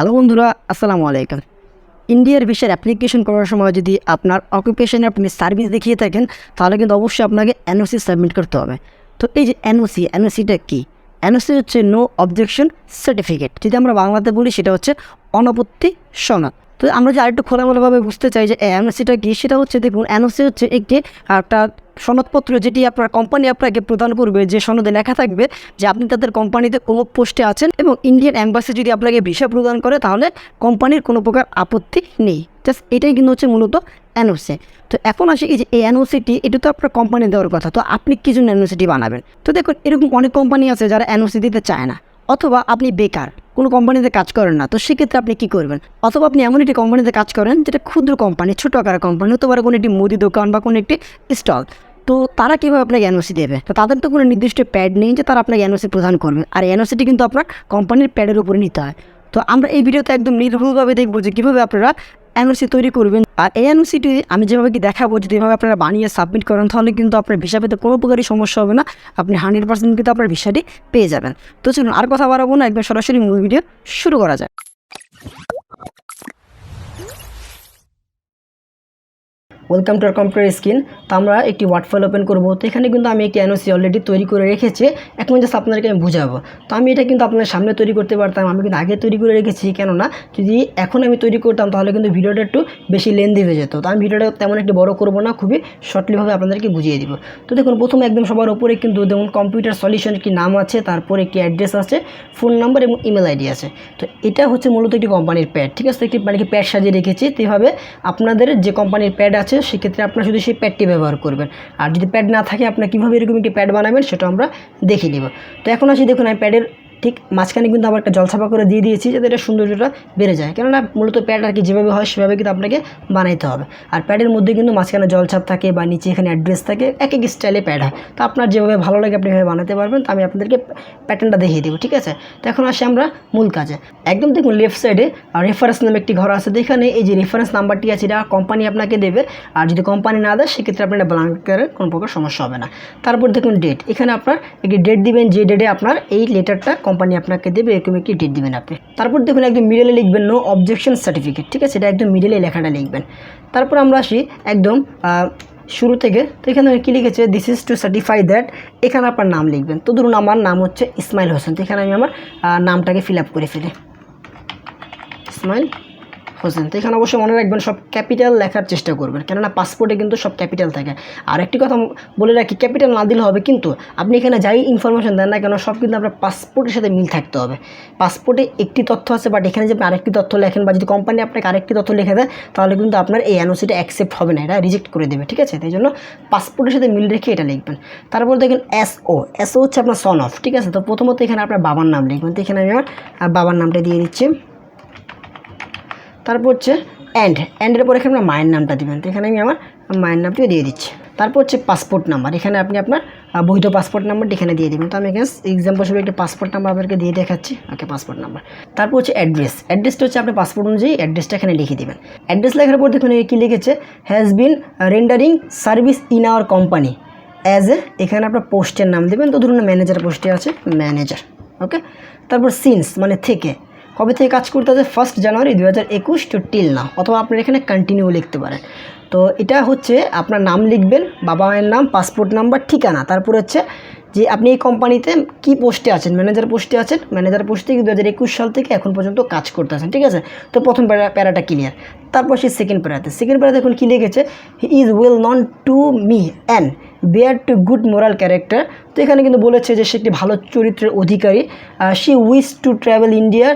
Hello বন্ধুরা, আসসালামু আলাইকুম। ইন্ডিয়ার ভিসার অ্যাপ্লিকেশন করার সময় যদি আপনার অকুপেশনে আপনি সার্ভিস দেখিয়ে থাকেন তাহলে কিন্তু অবশ্যই আপনাকে এনওসি সাবমিট করতে হবে। তো এই যে এনওসিটা কী? এনওসি হচ্ছে নো অবজেকশন সার্টিফিকেট। যদি আমরা বাংলাতে বলি সেটা হচ্ছে অনাপত্তি সনদ। তো আমরা যে আরেকটু খোলামেলাভাবে বুঝতে চাই যে এনওসিটা কী, সেটা হচ্ছে দেখুন, এনওসি হচ্ছে একটা সনদপত্র যেটি আপনার কোম্পানি আপনাকে প্রদান করবে, যে সনদে লেখা থাকবে যে আপনি তাদের কোম্পানিতে কোনো পোস্টে আছেন এবং ইন্ডিয়ান এম্বাসি যদি আপনাকে ভিসা প্রদান করে তাহলে কোম্পানির কোনো প্রকার আপত্তি নেই। জাস্ট এটাই কিন্তু হচ্ছে মূলত এনওসি। তো এখন আসে এই যে এই এনওসিটি, এটা তো আপনার কোম্পানি দেওয়ার কথা, তো আপনি কী জন্য এনওসিটি বানাবেন? তো দেখুন, এরকম অনেক কোম্পানি আছে যারা এনওসি দিতে চায় না, অথবা আপনি বেকার, কোনো কোম্পানিতে কাজ করেন না, তো সেক্ষেত্রে আপনি কী করবেন? অথবা আপনি এমন একটি কোম্পানিতে কাজ করেন যেটা ক্ষুদ্র কোম্পানি, ছোটো আকারের কোম্পানি, হতে পারে কোনো একটি মুদি দোকান বা কোনো একটি স্টল। তো তারা কীভাবে আপনাকে এনওসি দেবে? তো তাদের তো কোনো নির্দিষ্ট প্যাড নেই যে তারা আপনাকে এনওসি প্রদান করবে, আর এনওসিটি কিন্তু আপনার কোম্পানির প্যাডের উপরে নিতে হয়। তো আমরা এই ভিডিওতে একদম নির্ভুলভাবে দেখব যে কীভাবে আপনারা এনওসি তৈরি করবেন। আর এই এনওসিটি আমি যেভাবে কি দেখাবো, যদি এভাবে আপনারা বানিয়ে সাবমিট করেন তাহলে কিন্তু আপনার ভিসা পেতে কোনো প্রকারই সমস্যা হবে না, আপনি 100% কিন্তু আপনার ভিসাটি পেয়ে যাবেন। তো চলুন আর কথা বাড়াবো না, একদম সরাসরি মূল ভিডিও শুরু করা যায়। Welcome to our computer screen. তো আমরা একটি ওয়ার্ড ফাইল ওপেন করবো। তো এখানে কিন্তু আমি একটি এনওসি অলরেডি তৈরি করে রেখেছি, এখন জাস্ট আপনাদেরকে আমি বুঝাবো। তো আমি এটা কিন্তু আপনাদের সামনে তৈরি করতে পারতাম, আমি কিন্তু আগে তৈরি করে রেখেছি, কেননা যদি এখন আমি তৈরি করতাম তাহলে কিন্তু ভিডিওটা একটু বেশি লেন্দি হয়ে যেত। তো আমি ভিডিওটা তেমন একটি বড় করবো না, খুবই শর্টলিভাবে আপনাদেরকে বুঝিয়ে দিব। তো দেখুন, প্রথমে একদম সবার উপরে কিন্তু যেমন কম্পিউটার সলিউশন একটি নাম আছে, তারপর একটি অ্যাড্রেস আছে, ফোন নাম্বার এবং ইমেল আইডি আছে। তো এটা হচ্ছে মূলত একটি কোম্পানির প্যাড, ঠিক আছে? একটি মানে কি প্যাড সাজিয়ে রেখেছি। তো এইভাবে আপনাদের যে কোম্পানির প্যাড আছে সেক্ষেত্রে আপনারা শুধু সেই প্যাডটি ব্যবহার করবেন। আর যদি প্যাড না থাকে আপনারা কীভাবে এরকম একটি প্যাড বানাবেন সেটা আমরা দেখে নিব। তো এখন আসি, দেখুন আমি প্যাডের ঠিক মাঝখানে কিন্তু আবার একটা জলছাপা করে দিয়ে দিয়েছি যাতে এটা সৌন্দর্যটা বেড়ে যায়, কেননা মূলত প্যাড আর কি যেভাবে হয় সেভাবে কিন্তু আপনাকে বানাইতে হবে। আর প্যাডের মধ্যে কিন্তু মাঝখানে জলছাপ থাকে বা নিচে এখানে অ্যাড্রেস থাকে, এক এক স্টাইলে প্যাড হয়। তো আপনার যেভাবে ভালো লাগে আপনি এভাবে বানাতে পারবেন। তো আমি আপনাদেরকে প্যাটার্নটা দেখিয়ে দেবো, ঠিক আছে? তো এখন আসি আমরা মূল কাজে। একদম দেখুন লেফট সাইডে রেফারেন্স নামে একটি ঘর আছে, যেখানে এই যে রেফারেন্স নাম্বারটি আছে এটা কোম্পানি আপনাকে দেবে, আর যদি কোম্পানি না দেয় সেক্ষেত্রে আপনি এটা ব্ল্যাঙ্ক করে কোনো প্রকার সমস্যা হবে না। তারপর দেখুন ডেট, এখানে আপনার একটি ডেট দিবেন, যে ডেটে আপনার এই লেটারটা কোম্পানি আপনাকে দেবে এরকম একটি ডেট দিবেন আপনি। তারপর দেখুন একদম মিডলে লিখবেন নো অবজেকশন সার্টিফিকেট, ঠিক আছে? এটা একদম মিডলে লেখাটা লিখবেন। তারপর আমরা আসি একদম শুরু থেকে। তো এখানে কী লিখেছে, this is to certify that, এখানে আপনার নাম লিখবেন। তো ধরুন আমার নাম হচ্ছে ইসমাইল হোসেন, তো এখানে আমি আমার নামটাকে ফিল আপ করে ফেলি, ইসমাইল হোসেন। তো এখানে অবশ্যই মনে রাখবেন সব ক্যাপিটাল লেখার চেষ্টা করবেন, কেননা পাসপোর্টে কিন্তু সব ক্যাপিটাল থাকে। আর একটি কথা বলে রাখি, ক্যাপিটাল না দিলে হবে, কিন্তু আপনি এখানে যাই ইনফরমেশন দেন না কেন সব কিন্তু আপনার পাসপোর্টের সাথে মিল থাকতে হবে। পাসপোর্টে একটি তথ্য আছে, বাট এখানে যদি আপনি আরেকটি তথ্য লেখেন বা যদি কোম্পানি আপনাকে আরেকটি তথ্য লিখে দেয় তাহলে কিন্তু আপনার এই এনওসিটা অ্যাকসেপ্ট হবে না, এটা রিজেক্ট করে দেবে, ঠিক আছে? তাই জন্য পাসপোর্টের সাথে মিল রেখে এটা লিখবেন। তারপর দেখেন এসও হচ্ছে আপনার সন অফ, ঠিক আছে? তো প্রথমত এখানে আপনার বাবার নাম লিখবেন। তো এখানে আমি আমার বাবার নামটা দিয়ে দিচ্ছি। তারপর হচ্ছে এন্ডের পর এখানে আপনার মায়ের নামটা দেবেন। তো এখানে আমি আমার মায়ের নামটিও দিয়ে দিচ্ছি। তারপর হচ্ছে পাসপোর্ট নাম্বার, এখানে আপনি আপনার বৈধ পাসপোর্ট নাম্বারটি এখানে দিয়ে দেবেন। তো আমি এখানে এক্সাম্পল হিসেবে একটা পাসপোর্ট নাম্বার আপনাকে দিয়ে দেখাচ্ছি। ওকে, পাসপোর্ট নাম্বার। তারপর হচ্ছে অ্যাড্রেসটা হচ্ছে আপনি পাসপোর্ট অনুযায়ী অ্যাড্রেসটা এখানে লিখে দেবেন। অ্যাড্রেস লেখার পর দেখুন কী লিখেছে, has been rendering service in our company as এখানে আপনার পোস্টের নাম দেবেন। তো ধরুন ম্যানেজার পোস্টে আছে, ম্যানেজার। ওকে, তারপর সিন্স মানে থেকে, কবে থেকে কাজ করতে আছে, 1 জানুয়ারি 2021 টু টিল না, অথবা আপনার এখানে কন্টিনিউ লিখতে পারেন। তো এটা হচ্ছে আপনার নাম লিখবেন, বাবা মায়ের নাম, পাসপোর্ট নাম্বার, ঠিকানা। তারপর হচ্ছে যে আপনি এই কোম্পানিতে কি পোস্টে আছেন, ম্যানেজার পোস্টে আছেন, ম্যানেজার পোস্টে 2021 সাল থেকে এখন পর্যন্ত কাজ করতে আছেন, ঠিক আছে? তো প্রথম প্যারাটা ক্লিয়ার। তারপর সেই সেকেন্ড প্যারাতে দেখুন কী লিখেছে, he is well known to me and bear to good moral character. তো এখানে কিন্তু বলেছে যে সে একটি ভালো চরিত্রের অধিকারী। She wish to travel India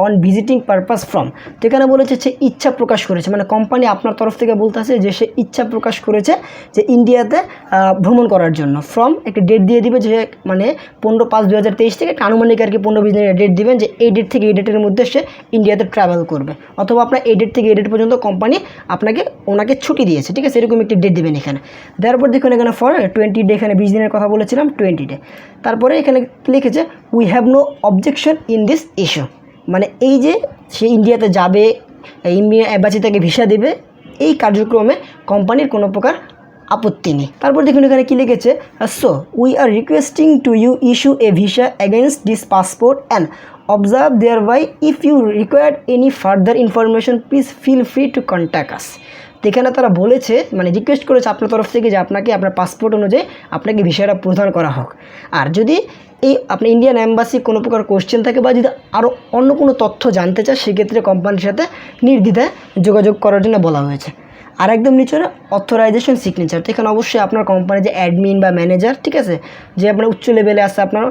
on visiting purpose from. তো এখানে বলেছে সে ইচ্ছা প্রকাশ করেছে, মানে কোম্পানি আপনার তরফ থেকে বলতেছে যে সে ইচ্ছা প্রকাশ করেছে যে ইন্ডিয়াতে ভ্রমণ করার জন্য। ফ্রম একটা ডেট দিয়ে দিবে, যে মানে 15/5/2023 থেকে একটা আনুমানিক আর কি 15-20 দিনের ডেট দিবেন, যে এই ডেট থেকে এই ডেটের মধ্যে সে ইন্ডিয়াতে ট্রাভেল করবে, অথবা আপনার এই ডেট থেকে এই ডেট পর্যন্ত কোম্পানি ওনাকে ছুটি দিয়েছে, ঠিক আছে? এরকম একটি ডেট দেবেন এখানে। তারপর দেখুন এখানে ফর 20 ডে, এখানে 20 দিনের কথা বলেছিলাম, 20 ডে। তারপরে এখানে লিখেছে we have no objection in this issue, মানে এই যে সে ইন্ডিয়াতে যাবে, ইন্ডিয়া এম্বাসি থেকে ভিসা দেবে, এই কার্যক্রমে কোম্পানির কোনো প্রকার আপত্তি নেই। তারপর দেখুন এখানে কী লিখেছে, so we are requesting to you issue a visa against this passport and observe thereby if you require any further information please feel free to contact us. তো এখানে তারা বলেছে মানে রিকোয়েস্ট করেছে আপনার তরফ থেকে যে আপনাকে আপনার পাসপোর্ট অনুযায়ী আপনাকে ভিসাটা প্রদান করা হোক। আর যদি এই আপনার ইন্ডিয়ান অ্যাম্বাসি কোনো প্রকার কোশ্চেন থাকে বা যদি আরও অন্য কোনো তথ্য জানতে চায় সেক্ষেত্রে কোম্পানির সাথে নির্দ্বিধায় যোগাযোগ করার জন্য বলা হয়েছে। আর একদম নিচে অথরাইজেশন সিগনেচার। তো এখানে অবশ্যই আপনার কোম্পানির যে অ্যাডমিন বা ম্যানেজার, ঠিক আছে, যে আপনার উচ্চ লেভেলে আছে, আপনার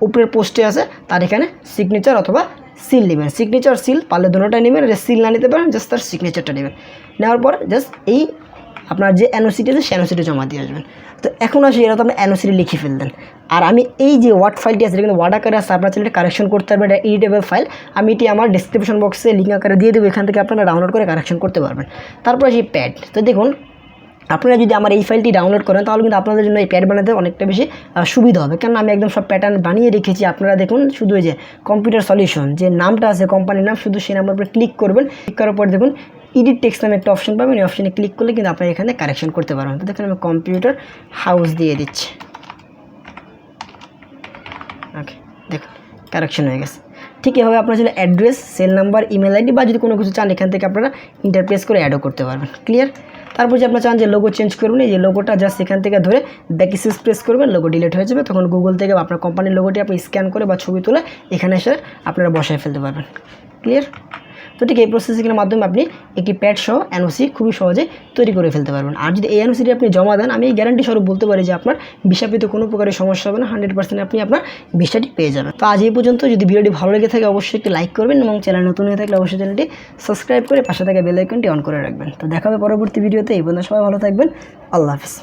উপরের পোস্টে আছে, তার এখানে সিগনেচার অথবা সিল নেবেন। সিগনেচার সিল পারলে দুটোটাই নেবেন, যে সিল না নিতে পারেন জাস্ট তার সিগনেচারটা নেবেন। নেওয়ার পর জাস্ট এই আপনার যে এনওসিটি আছে সেই এনওসিটি জমা দিয়ে আসবেন। তো এখন আসি এরা তো আপনি এনওসিটি লিখে ফেললেন। আর আমি এই যে ওয়ার্ড ফাইলটি আছে কিন্তু ওয়ার্ড আকারে আছে, আপনার চ্যানেলে কারেকশন করতে পারবেন, এটা এডিটেবল ফাইল। আমি এটি আমার ডিসক্রিপশন বক্সে লিঙ্ক আকারে দিয়ে দেবো, এখান থেকে আপনারা ডাউনলোড করে কারেকশন করতে পারবেন। তারপর আসি প্যাড। তো দেখুন আপনারা যদি আমার এই ফাইলটি ডাউনলোড করেন তাহলে কিন্তু আপনাদের জন্য এই প্যাড বানাতে অনেকটা বেশি সুবিধা হবে, কারণ আমি একদম সব প্যাটার্ন বানিয়ে রেখেছি। আপনারা দেখুন শুধু এই যে কম্পিউটার সলিউশন যে নামটা আছে কোম্পানির নাম, শুধু সেই নাম্বার উপরে ক্লিক করবেন। ক্লিক করার পর দেখুন এডিট টেক্সট নামে একটা অপশন পাবেন, এই অপশনে ক্লিক করলে কিন্তু আপনারা এখানে কারেকশন করতে পারবেন। তো দেখুন আমি কম্পিউটার হাউস দিয়ে দিচ্ছি। ওকে, দেখুন কারেকশন হয়ে গেছে। ঠিক এভাবে আপনার যদি address, cell number, email ID বা যদি কোনো কিছু চান এখান থেকে আপনারা ইন্টারপ্রেস করে অ্যাডও করতে পারবেন। ক্লিয়ার? তারপর যে আপনারা চান যে লোগো চেঞ্জ করবেন, এই যে লোগোটা জাস্ট এখান থেকে ধরে ব্যাক স্পেস প্রেস করবেন, লোগো ডিলিট হয়ে যাবে। তখন গুগল থেকে আপনার কোম্পানির লোগোটি আপনি স্ক্যান করে বা ছবি তুলে এখানে এসে আপনারা বসায় ফেলতে পারবেন। ক্লিয়ার? তো ঠিক এই প্রসেসিংয়ের মাধ্যমে আপনি একটি প্যাড সহ এনওসি খুবই সহজে তৈরি করে ফেলতে পারবেন। আর যদি এই এনওসিটি আপনি জমা দেন, আমি গ্যারান্টি স্বরূপ বলতে পারি যে আপনার ভিসা পেতে কোনো প্রকারের সমস্যা হবে না, 100% আপনি আপনার ভিসাটি পেয়ে যাবেন। তো আজ এই পর্যন্ত। যদি ভিডিওটি ভালো লেগে থাকে অবশ্যই একটি লাইক করবেন এবং চ্যানেল নতুন হয়ে থাকলে অবশ্যই চ্যানেলটি সাবস্ক্রাইব করে পাশে থাকা বেল আইকনটি অন করে রাখবেন। তো দেখা হবে পরবর্তী ভিডিওতে। এই পর্যন্ত সবাই ভালো থাকবেন। আল্লাহ হাফেজ।